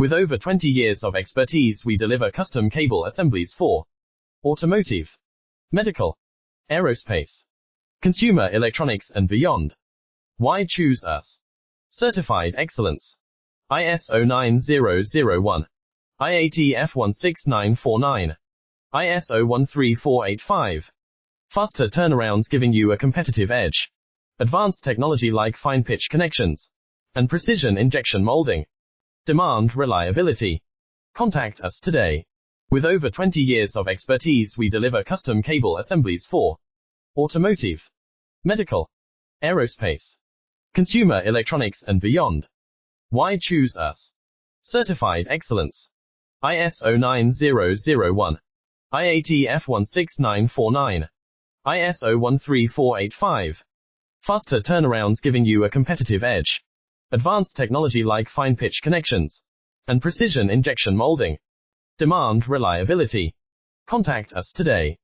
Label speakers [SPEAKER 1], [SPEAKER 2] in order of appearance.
[SPEAKER 1] With over 20 years of expertise, we deliver custom cable assemblies for automotive, medical, aerospace, consumer electronics and beyond. Why choose us? Certified excellence. ISO 9001, IATF 16949, ISO 13485. Faster turnarounds giving you a competitive edge. Advanced technology like fine pitch connections and precision injection molding. Demand reliability. Contact us today. With over 20 years of expertise, we deliver custom cable assemblies for automotive, medical, aerospace, consumer electronics and beyond. Why choose us? Certified excellence. ISO 9001, IATF 16949, ISO 13485. Faster turnarounds giving you a competitive edge. Advanced technology like fine pitch connections and precision injection molding. Demand reliability. Contact us today.